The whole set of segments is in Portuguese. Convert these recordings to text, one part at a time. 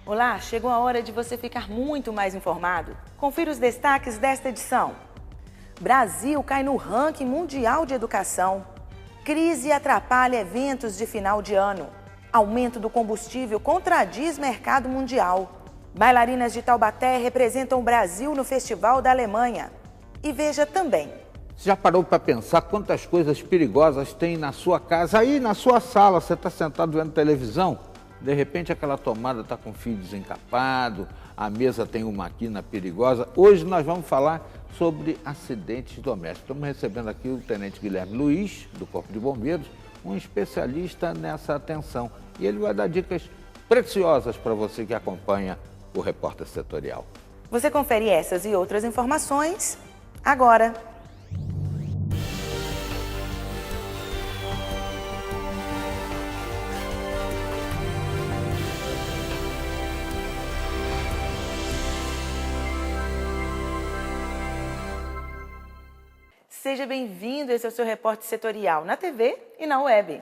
Olá, chegou a hora de você ficar muito mais informado. Confira os destaques desta edição. Brasil cai no ranking mundial de educação. Crise atrapalha eventos de final de ano. Aumento do combustível contradiz mercado mundial. Bailarinas de Taubaté representam o Brasil no Festival da Alemanha. E veja também. Você já parou para pensar quantas coisas perigosas tem na sua casa? Aí na sua sala, você está sentado vendo televisão, de repente aquela tomada está com fio desencapado, a mesa tem uma quina perigosa. Hoje nós vamos falar sobre acidentes domésticos. Estamos recebendo aqui o Tenente Guilherme Luiz, do Corpo de Bombeiros, um especialista nessa atenção. E ele vai dar dicas preciosas para você que acompanha o Repórter Setorial. Você confere essas e outras informações agora. Seja bem-vindo, esse é o seu Repórter Setorial na TV e na web.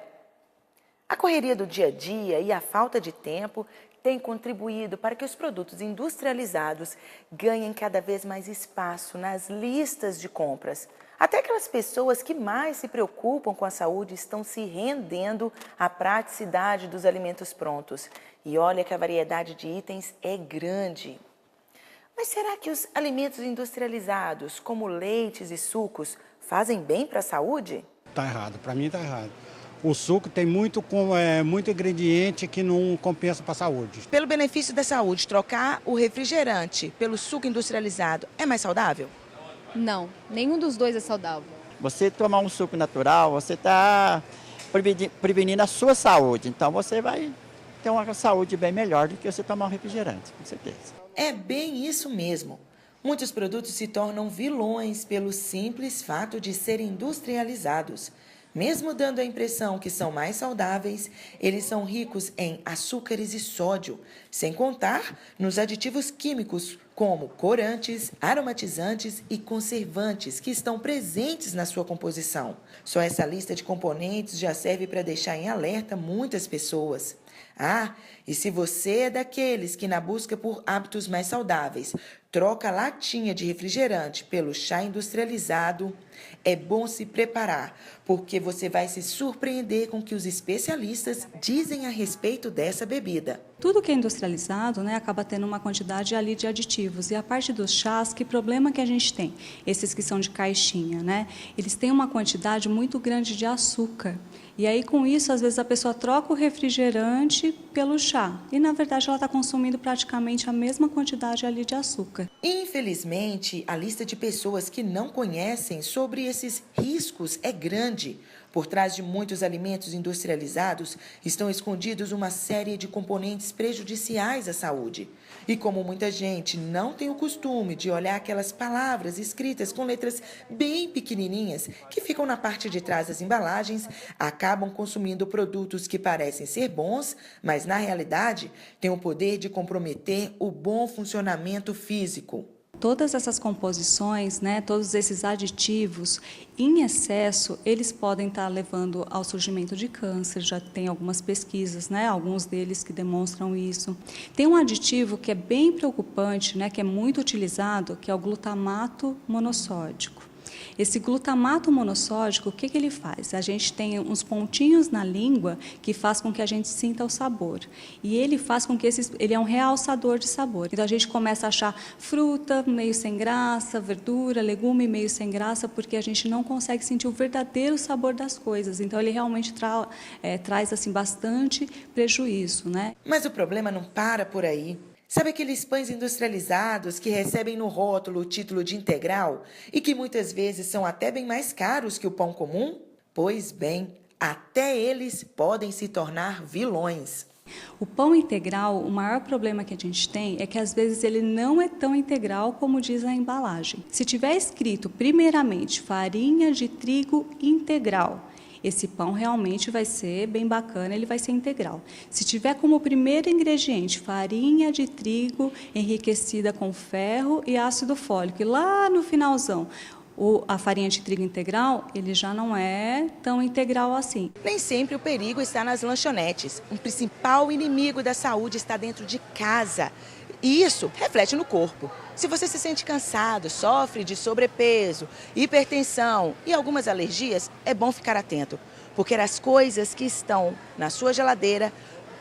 A correria do dia a dia e a falta de tempo têm contribuído para que os produtos industrializados ganhem cada vez mais espaço nas listas de compras. Até aquelas pessoas que mais se preocupam com a saúde estão se rendendo à praticidade dos alimentos prontos. E olha que a variedade de itens é grande. Mas será que os alimentos industrializados, como leites e sucos, fazem bem para a saúde? Tá errado, para mim tá errado. O suco tem muito ingrediente que não compensa para a saúde. Pelo benefício da saúde, trocar o refrigerante pelo suco industrializado é mais saudável? Não, nenhum dos dois é saudável. Você tomar um suco natural, você está prevenindo a sua saúde. Então você vai ter uma saúde bem melhor do que você tomar um refrigerante, com certeza. É bem isso mesmo. Muitos produtos se tornam vilões pelo simples fato de serem industrializados. Mesmo dando a impressão que são mais saudáveis, eles são ricos em açúcares e sódio, sem contar nos aditivos químicos como corantes, aromatizantes e conservantes que estão presentes na sua composição. Só essa lista de componentes já serve para deixar em alerta muitas pessoas. E se você é daqueles que, na busca por hábitos mais saudáveis, troca a latinha de refrigerante pelo chá industrializado, é bom se preparar, porque você vai se surpreender com o que os especialistas dizem a respeito dessa bebida. Tudo que é industrializado, acaba tendo uma quantidade ali de aditivos. E a parte dos chás, que problema que a gente tem? Esses que são de caixinha, eles têm uma quantidade muito grande de açúcar. E aí, com isso, às vezes a pessoa troca o refrigerante pelo chá. E, na verdade, ela está consumindo praticamente a mesma quantidade ali de açúcar. Infelizmente, a lista de pessoas que não conhecem sobre esses riscos é grande. Por trás de muitos alimentos industrializados estão escondidos uma série de componentes prejudiciais à saúde. E como muita gente não tem o costume de olhar aquelas palavras escritas com letras bem pequenininhas que ficam na parte de trás das embalagens, acabam consumindo produtos que parecem ser bons, mas na realidade têm o poder de comprometer o bom funcionamento físico. Todas essas composições, todos esses aditivos, em excesso, eles podem estar levando ao surgimento de câncer. Já tem algumas pesquisas, alguns deles que demonstram isso. Tem um aditivo que é bem preocupante, que é muito utilizado, que é o glutamato monossódico. Esse glutamato monossódico, o que ele faz? A gente tem uns pontinhos na língua que faz com que a gente sinta o sabor. E ele faz com que ele é um realçador de sabor. Então a gente começa a achar fruta meio sem graça, verdura, legume meio sem graça, porque a gente não consegue sentir o verdadeiro sabor das coisas. Então ele realmente traz assim, bastante prejuízo, Mas o problema não para por aí. Sabe aqueles pães industrializados que recebem no rótulo o título de integral e que muitas vezes são até bem mais caros que o pão comum? Pois bem, até eles podem se tornar vilões. O pão integral, o maior problema que a gente tem é que às vezes ele não é tão integral como diz a embalagem. Se tiver escrito primeiramente farinha de trigo integral, esse pão realmente vai ser bem bacana, ele vai ser integral. Se tiver como primeiro ingrediente farinha de trigo enriquecida com ferro e ácido fólico, e lá no finalzão A farinha de trigo integral, ele já não é tão integral assim. Nem sempre o perigo está nas lanchonetes. Um principal inimigo da saúde está dentro de casa. E isso reflete no corpo. Se você se sente cansado, sofre de sobrepeso, hipertensão e algumas alergias, é bom ficar atento, porque as coisas que estão na sua geladeira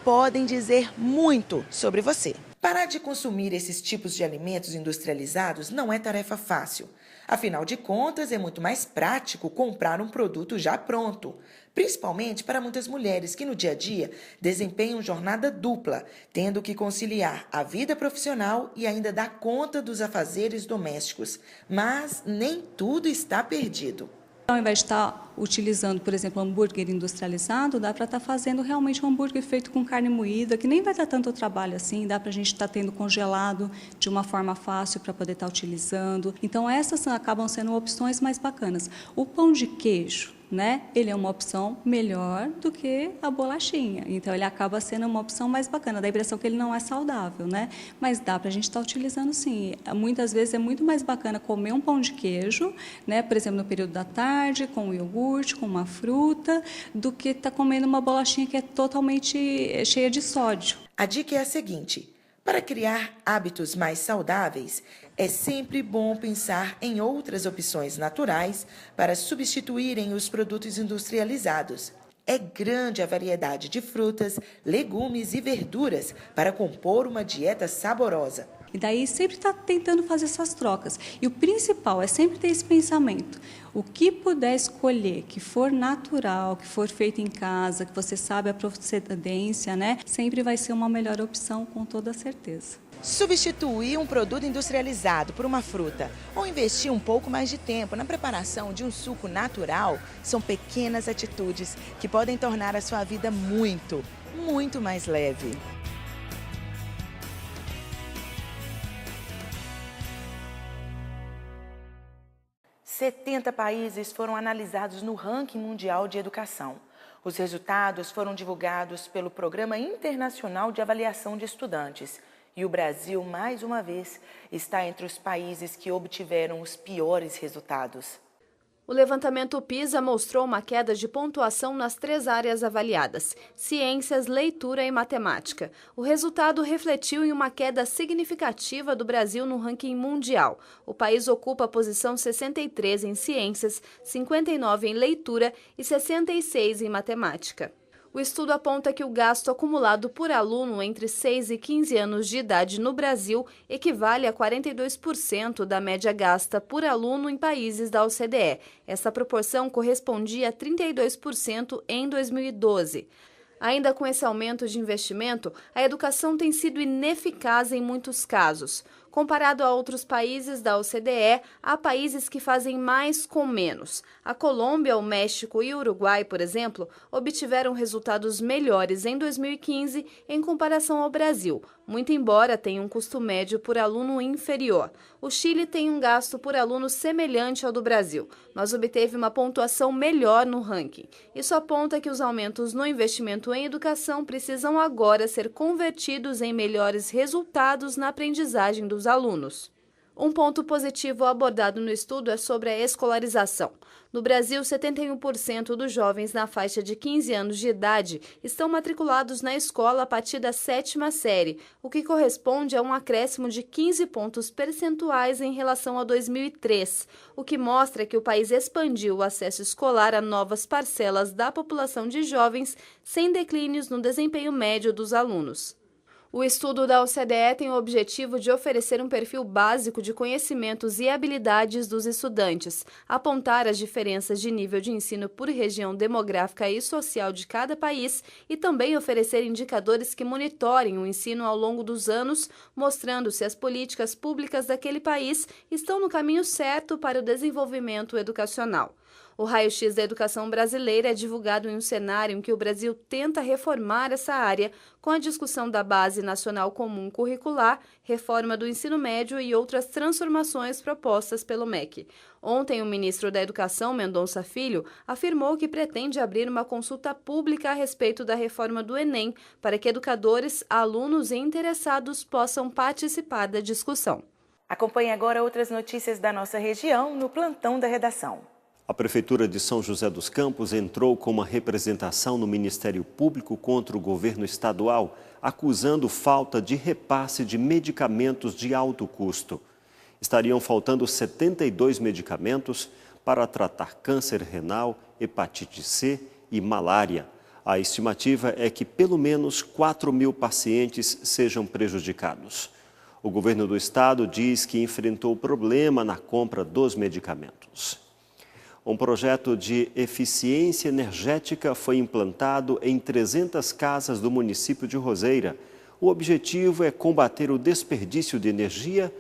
podem dizer muito sobre você. Parar de consumir esses tipos de alimentos industrializados não é tarefa fácil. Afinal de contas, é muito mais prático comprar um produto já pronto, principalmente para muitas mulheres que no dia a dia desempenham jornada dupla, tendo que conciliar a vida profissional e ainda dar conta dos afazeres domésticos. Mas nem tudo está perdido. Ao invés de estar utilizando, por exemplo, hambúrguer industrializado, dá para estar fazendo realmente um hambúrguer feito com carne moída, que nem vai dar tanto trabalho assim, dá para a gente estar tendo congelado de uma forma fácil para poder estar utilizando. Então, essas acabam sendo opções mais bacanas. O pão de queijo, né? Ele é uma opção melhor do que a bolachinha. Então, ele acaba sendo uma opção mais bacana. Dá a impressão que ele não é saudável, né? Mas dá para a gente estar utilizando sim. Muitas vezes é muito mais bacana comer um pão de queijo, né? Por exemplo, no período da tarde, com um iogurte, com uma fruta, do que estar comendo uma bolachinha que é totalmente cheia de sódio. A dica é a seguinte: para criar hábitos mais saudáveis, é sempre bom pensar em outras opções naturais para substituírem os produtos industrializados. É grande a variedade de frutas, legumes e verduras para compor uma dieta saborosa. E daí sempre está tentando fazer essas trocas. E o principal é sempre ter esse pensamento. O que puder escolher, que for natural, que for feito em casa, que você sabe a procedência, né? Sempre vai ser uma melhor opção, com toda certeza. Substituir um produto industrializado por uma fruta ou investir um pouco mais de tempo na preparação de um suco natural são pequenas atitudes que podem tornar a sua vida muito, muito mais leve. – 70 países foram analisados no ranking mundial de educação. Os resultados foram divulgados pelo Programa Internacional de Avaliação de Estudantes. E o Brasil, mais uma vez, está entre os países que obtiveram os piores resultados. O levantamento PISA mostrou uma queda de pontuação nas 3 áreas avaliadas: ciências, leitura e matemática. O resultado refletiu em uma queda significativa do Brasil no ranking mundial. O país ocupa a posição 63 em ciências, 59 em leitura e 66 em matemática. O estudo aponta que o gasto acumulado por aluno entre 6 e 15 anos de idade no Brasil equivale a 42% da média gasta por aluno em países da OCDE. Essa proporção correspondia a 32% em 2012. Ainda com esse aumento de investimento, a educação tem sido ineficaz em muitos casos. Comparado a outros países da OCDE, há países que fazem mais com menos. A Colômbia, o México e o Uruguai, por exemplo, obtiveram resultados melhores em 2015 em comparação ao Brasil, muito embora tenha um custo médio por aluno inferior. O Chile tem um gasto por aluno semelhante ao do Brasil, mas obteve uma pontuação melhor no ranking. Isso aponta que os aumentos no investimento em educação precisam agora ser convertidos em melhores resultados na aprendizagem dos alunos. Um ponto positivo abordado no estudo é sobre a escolarização. No Brasil, 71% dos jovens na faixa de 15 anos de idade estão matriculados na escola a partir da 7ª série, o que corresponde a um acréscimo de 15 pontos percentuais em relação a 2003, o que mostra que o país expandiu o acesso escolar a novas parcelas da população de jovens, sem declínios no desempenho médio dos alunos. O estudo da OCDE tem o objetivo de oferecer um perfil básico de conhecimentos e habilidades dos estudantes, apontar as diferenças de nível de ensino por região demográfica e social de cada país e também oferecer indicadores que monitorem o ensino ao longo dos anos, mostrando se as políticas públicas daquele país estão no caminho certo para o desenvolvimento educacional. O raio-x da educação brasileira é divulgado em um cenário em que o Brasil tenta reformar essa área com a discussão da Base Nacional Comum Curricular, reforma do ensino médio e outras transformações propostas pelo MEC. Ontem, o ministro da Educação, Mendonça Filho, afirmou que pretende abrir uma consulta pública a respeito da reforma do Enem para que educadores, alunos e interessados possam participar da discussão. Acompanhe agora outras notícias da nossa região no Plantão da Redação. A Prefeitura de São José dos Campos entrou com uma representação no Ministério Público contra o governo estadual, acusando falta de repasse de medicamentos de alto custo. Estariam faltando 72 medicamentos para tratar câncer renal, hepatite C e malária. A estimativa é que pelo menos 4.000 pacientes sejam prejudicados. O governo do estado diz que enfrentou problema na compra dos medicamentos. Um projeto de eficiência energética foi implantado em 300 casas do município de Roseira. O objetivo é combater o desperdício de energia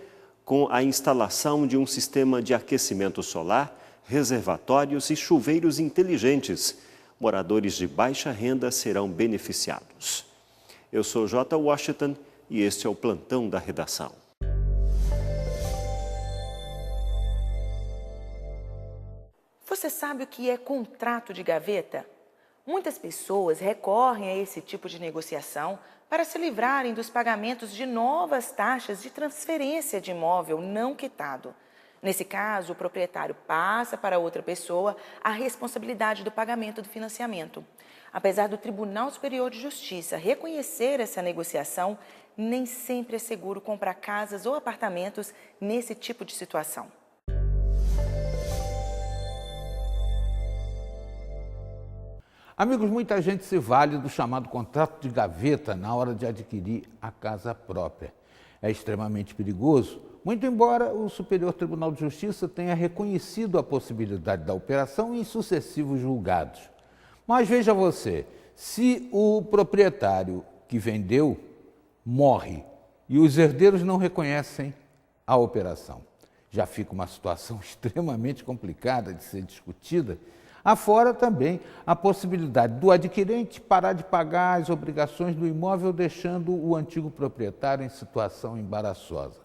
com a instalação de um sistema de aquecimento solar, reservatórios e chuveiros inteligentes. Moradores de baixa renda serão beneficiados. Eu sou J. Washington e este é o Plantão da Redação. Você sabe o que é contrato de gaveta? Muitas pessoas recorrem a esse tipo de negociação para se livrarem dos pagamentos de novas taxas de transferência de imóvel não quitado. Nesse caso, o proprietário passa para outra pessoa a responsabilidade do pagamento do financiamento. Apesar do Tribunal Superior de Justiça reconhecer essa negociação, nem sempre é seguro comprar casas ou apartamentos nesse tipo de situação. Amigos, muita gente se vale do chamado contrato de gaveta na hora de adquirir a casa própria. É extremamente perigoso, muito embora o Superior Tribunal de Justiça tenha reconhecido a possibilidade da operação em sucessivos julgados. Mas veja você, se o proprietário que vendeu morre e os herdeiros não reconhecem a operação, já fica uma situação extremamente complicada de ser discutida. Afora também a possibilidade do adquirente parar de pagar as obrigações do imóvel, deixando o antigo proprietário em situação embaraçosa.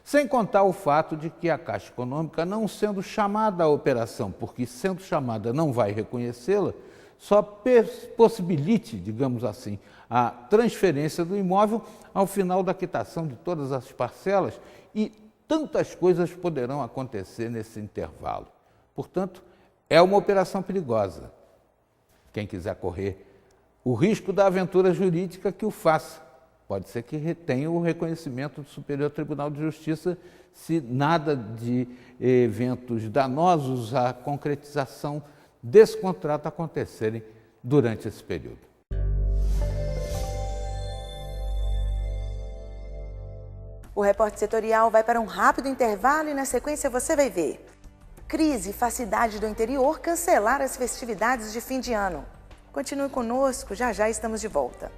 Sem contar o fato de que a Caixa Econômica, não sendo chamada à operação, porque sendo chamada não vai reconhecê-la, só possibilite, digamos assim, a transferência do imóvel ao final da quitação de todas as parcelas e tantas coisas poderão acontecer nesse intervalo. Portanto, é uma operação perigosa. Quem quiser correr o risco da aventura jurídica, que o faça. Pode ser que tenha o reconhecimento do Superior Tribunal de Justiça se nada de eventos danosos à concretização desse contrato acontecerem durante esse período. O repórter setorial vai para um rápido intervalo e na sequência você vai ver. Crise faz cidade do interior cancelar as festividades de fim de ano. Continue conosco, já já estamos de volta.